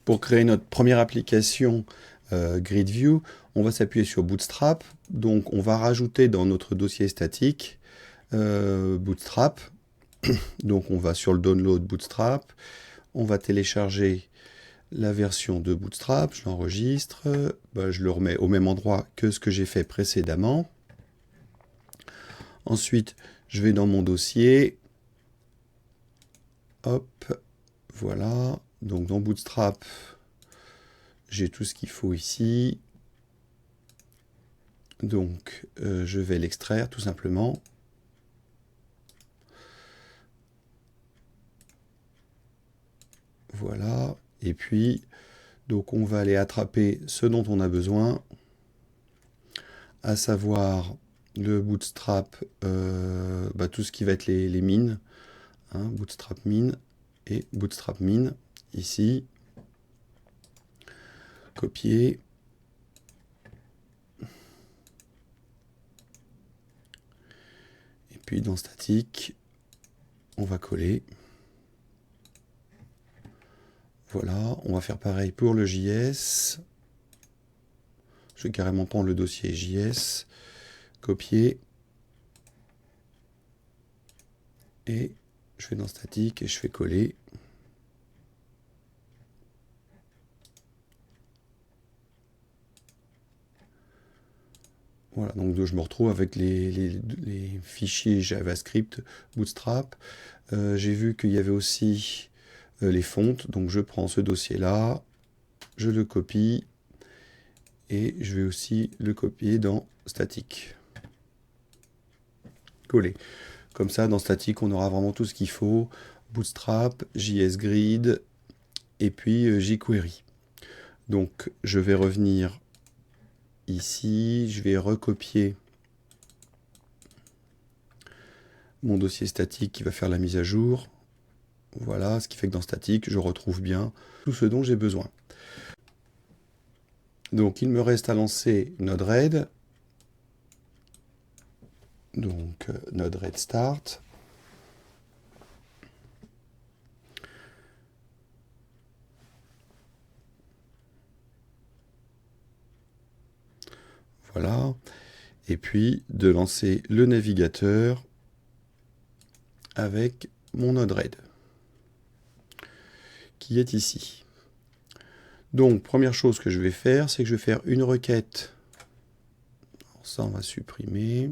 Pour créer notre première application GridView, on va s'appuyer sur Bootstrap. Donc on va rajouter dans notre dossier statique Bootstrap. Donc on va sur le download Bootstrap, on va télécharger la version de Bootstrap, je l'enregistre, je le remets au même endroit que ce que j'ai fait précédemment. Ensuite, je vais dans mon dossier, hop, voilà, donc dans Bootstrap, j'ai tout ce qu'il faut ici. Donc je vais l'extraire tout simplement. Voilà, et puis donc on va aller attraper ce dont on a besoin, à savoir le Bootstrap, tout ce qui va être les mines, hein, Bootstrap mine et Bootstrap mine, ici, copier, et puis dans statique, on va coller. Voilà, on va faire pareil pour le JS. Je vais carrément prendre le dossier JS, copier, et je vais dans statique et je fais coller. Voilà, donc je me retrouve avec les fichiers JavaScript Bootstrap. J'ai vu qu'il y avait aussi les fontes, donc je prends ce dossier-là, je le copie, et je vais aussi le copier dans statique. Coller. Comme ça, dans statique, on aura vraiment tout ce qu'il faut. Bootstrap, JS Grid, et puis jQuery. Donc, je vais revenir ici, je vais recopier mon dossier statique qui va faire la mise à jour. Voilà, ce qui fait que dans statique, je retrouve bien tout ce dont j'ai besoin. Donc, il me reste à lancer Node-RED. Donc, Node-RED Start. Voilà. Et puis, de lancer le navigateur avec mon Node-RED, qui est ici. Donc, première chose que je vais faire, c'est que je vais faire une requête. Alors, ça, on va supprimer.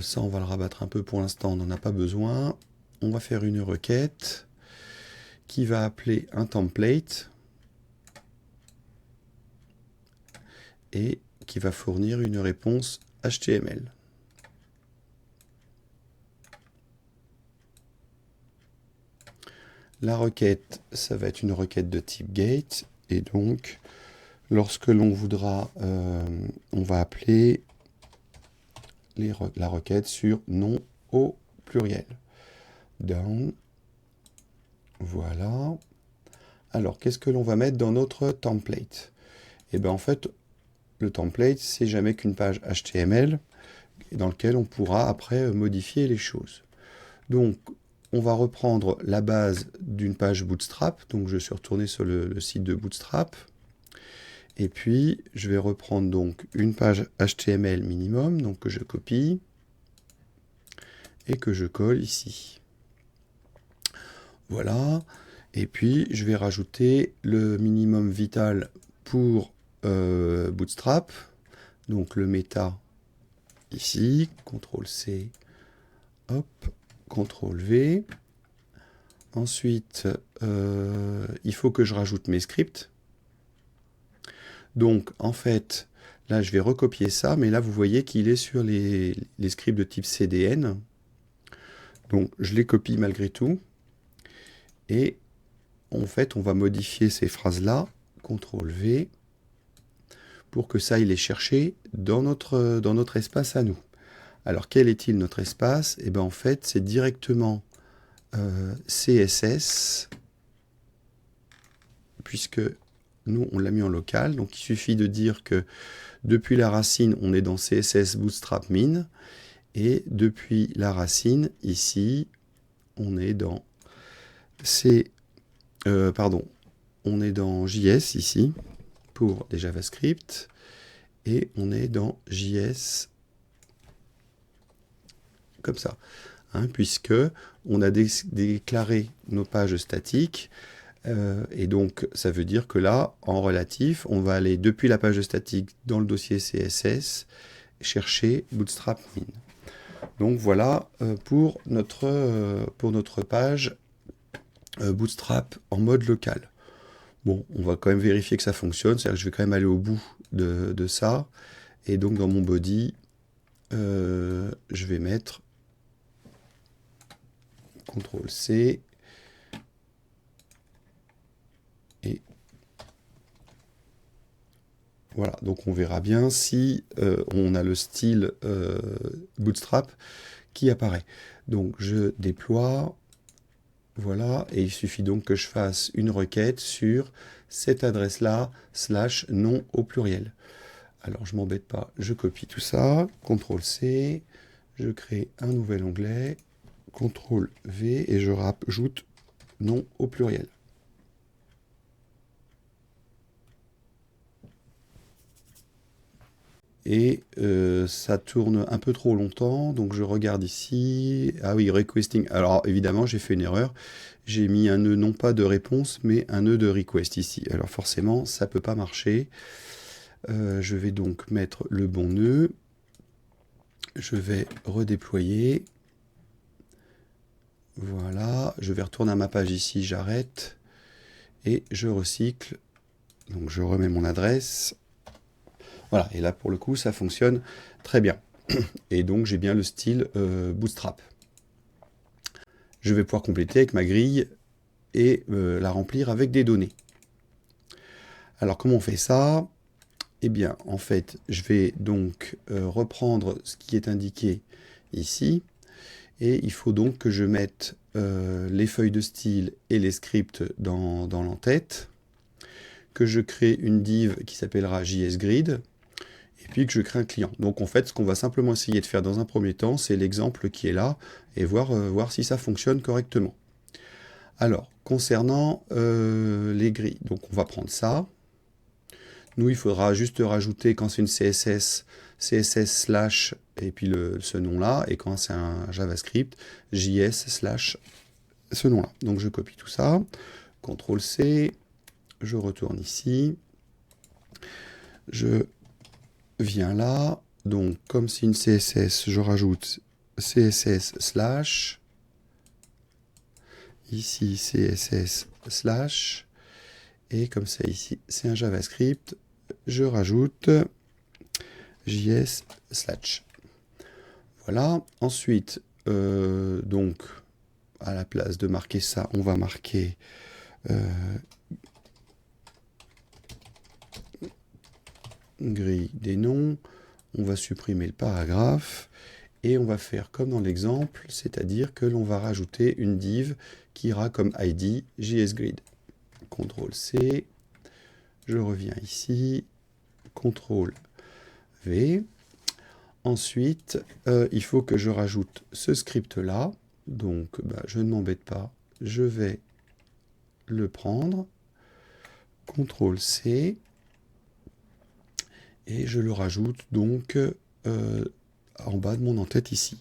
Ça, on va le rabattre un peu pour l'instant, on n'en a pas besoin. On va faire une requête qui va appeler un template et qui va fournir une réponse HTML. La requête, ça va être une requête de type GET, et donc, lorsque l'on voudra, on va appeler la requête sur nom au pluriel. Down. Voilà. Alors, qu'est-ce que l'on va mettre dans notre template? Et bien, en fait, le template, c'est jamais qu'une page HTML dans laquelle on pourra après modifier les choses. Donc, on va reprendre la base d'une page Bootstrap. Donc, je suis retourné sur le site de Bootstrap. Et puis, je vais reprendre donc une page HTML minimum, donc que je copie et que je colle ici. Voilà. Et puis, je vais rajouter le minimum vital pour Bootstrap. Donc, le méta ici. CTRL-C. Hop. CTRL-V. Ensuite, il faut que je rajoute mes scripts. Donc, en fait, là, je vais recopier ça, mais là, vous voyez qu'il est sur les scripts de type CDN. Donc, je les copie malgré tout. Et en fait, on va modifier ces phrases-là, CTRL-V, pour que ça aille les chercher dans notre espace à nous. Alors, quel est-il notre espace? Eh bien, en fait, c'est directement CSS, puisque nous, on l'a mis en local. Donc, il suffit de dire que depuis la racine, on est dans CSS Bootstrap Min. Et depuis la racine, ici, on est dans pardon, on est dans JS ici, pour des JavaScript, et on est dans JS comme ça, hein, puisque on a déclaré nos pages statiques, et donc ça veut dire que là, en relatif, on va aller depuis la page statique dans le dossier CSS, chercher Bootstrap Min. Donc voilà pour notre page Bootstrap en mode local. Bon, on va quand même vérifier que ça fonctionne, c'est-à-dire que je vais quand même aller au bout de ça, et donc dans mon body, je vais mettre CTRL-C, et voilà, donc on verra bien si on a le style Bootstrap qui apparaît. Donc je déploie, voilà, et il suffit donc que je fasse une requête sur cette adresse-là, /nom au pluriel. Alors je m'embête pas, je copie tout ça, CTRL-C, je crée un nouvel onglet, CTRL-V, et je rajoute nom au pluriel. Et ça tourne un peu trop longtemps, donc je regarde ici. Ah oui, requesting. Alors évidemment, j'ai fait une erreur. J'ai mis un nœud non pas de réponse, mais un nœud de request ici. Alors forcément, ça ne peut pas marcher. Je vais donc mettre le bon nœud. Je vais redéployer. Voilà, je vais retourner à ma page ici, j'arrête. Et je recycle. Donc je remets mon adresse. Voilà, et là pour le coup ça fonctionne très bien. Et donc j'ai bien le style Bootstrap. Je vais pouvoir compléter avec ma grille et la remplir avec des données. Alors comment on fait ça? Eh bien en fait je vais donc reprendre ce qui est indiqué ici. Et il faut donc que je mette les feuilles de style et les scripts dans l'entête. Que je crée une div qui s'appellera JSGrid. Et puis que je crée un client. Donc en fait, ce qu'on va simplement essayer de faire dans un premier temps, c'est l'exemple qui est là, et voir si ça fonctionne correctement. Alors, concernant les grilles, donc on va prendre ça. Nous, il faudra juste rajouter, quand c'est une CSS slash, et puis ce nom-là, et quand c'est un JavaScript, JS slash ce nom-là. Donc je copie tout ça, CTRL-C, je retourne ici, je viens là, donc comme c'est une CSS, je rajoute CSS slash, ici CSS slash, et comme ça ici c'est un JavaScript, je rajoute JS slash. Voilà, ensuite, donc à la place de marquer ça, on va marquer grille des noms, on va supprimer le paragraphe, et on va faire comme dans l'exemple, c'est-à-dire que l'on va rajouter une div qui ira comme ID JSGrid. CTRL-C, je reviens ici, CTRL-V. Ensuite, il faut que je rajoute ce script-là, donc je ne m'embête pas, je vais le prendre, CTRL-C, et je le rajoute donc en bas de mon en-tête ici.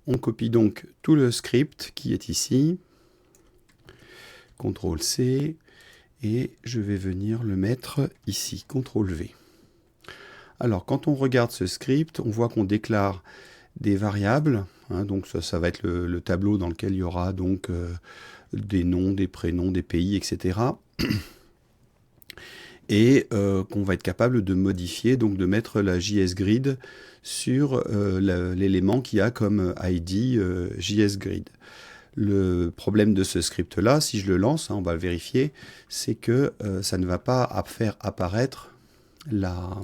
On copie donc tout le script qui est ici, CTRL-C, et je vais venir le mettre ici, CTRL-V. Alors, quand on regarde ce script, on voit qu'on déclare des variables, hein, donc ça va être le tableau dans lequel il y aura donc des noms, des prénoms, des pays, etc. Et qu'on va être capable de modifier, donc de mettre la JSGrid sur l'élément qui a comme ID JSGrid. Le problème de ce script-là, si je le lance, hein, on va le vérifier, c'est que ça ne va pas faire apparaître la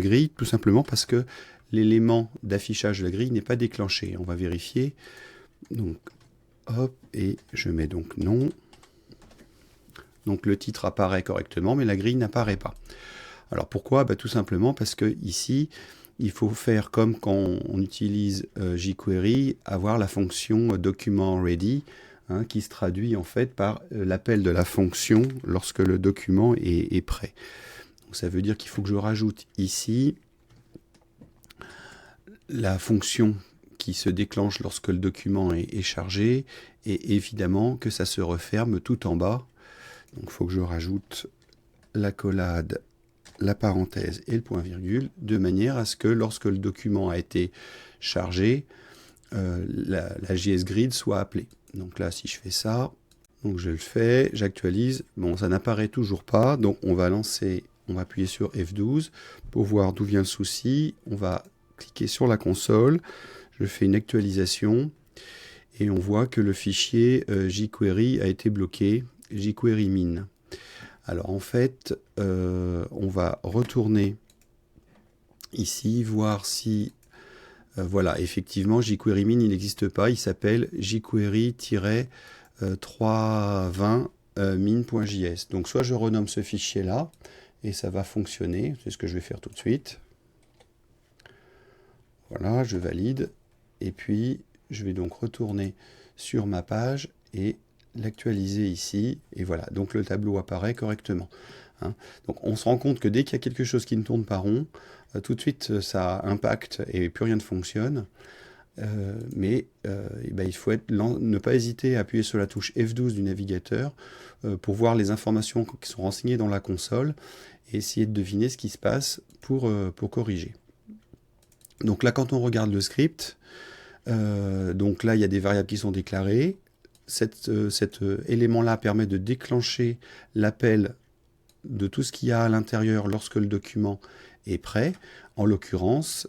grille, tout simplement parce que l'élément d'affichage de la grille n'est pas déclenché. On va vérifier. Donc, hop, et je mets donc non. Donc le titre apparaît correctement, mais la grille n'apparaît pas. Alors pourquoi? Tout simplement parce que ici, il faut faire comme quand on utilise jQuery, avoir la fonction document ready, hein, qui se traduit en fait par l'appel de la fonction lorsque le document est prêt. Donc ça veut dire qu'il faut que je rajoute ici la fonction qui se déclenche lorsque le document est chargé, et évidemment que ça se referme tout en bas. Donc il faut que je rajoute l'accolade, la parenthèse et le point virgule, de manière à ce que lorsque le document a été chargé, la JSGrid soit appelée. Donc là, si je fais ça, donc je le fais, j'actualise, bon, ça n'apparaît toujours pas, donc on va appuyer sur F12 pour voir d'où vient le souci. On va cliquer sur la console, je fais une actualisation, et on voit que le fichier jQuery a été bloqué, jQuery min. Alors en fait, on va retourner ici, voir si... voilà, effectivement, jQuery min, il n'existe pas, il s'appelle jQuery-320 min.js. Donc soit je renomme ce fichier-là, et ça va fonctionner, c'est ce que je vais faire tout de suite. Voilà, je valide, et puis je vais donc retourner sur ma page et l'actualiser ici, et voilà, donc le tableau apparaît correctement. Hein. Donc on se rend compte que dès qu'il y a quelque chose qui ne tourne pas rond, tout de suite ça impacte et plus rien ne fonctionne. Mais il faut ne pas hésiter à appuyer sur la touche F12 du navigateur pour voir les informations qui sont renseignées dans la console et essayer de deviner ce qui se passe pour corriger. Donc là, quand on regarde le script, donc là, il y a des variables qui sont déclarées. Cet élément-là permet de déclencher l'appel de tout ce qu'il y a à l'intérieur lorsque le document est prêt. En l'occurrence,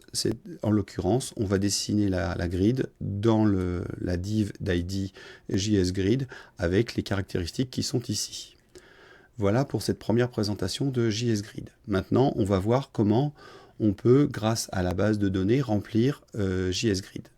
on va dessiner la grid dans la div d'ID JSGrid avec les caractéristiques qui sont ici. Voilà pour cette première présentation de JSGrid. Maintenant, on va voir comment on peut, grâce à la base de données, remplir JSGrid.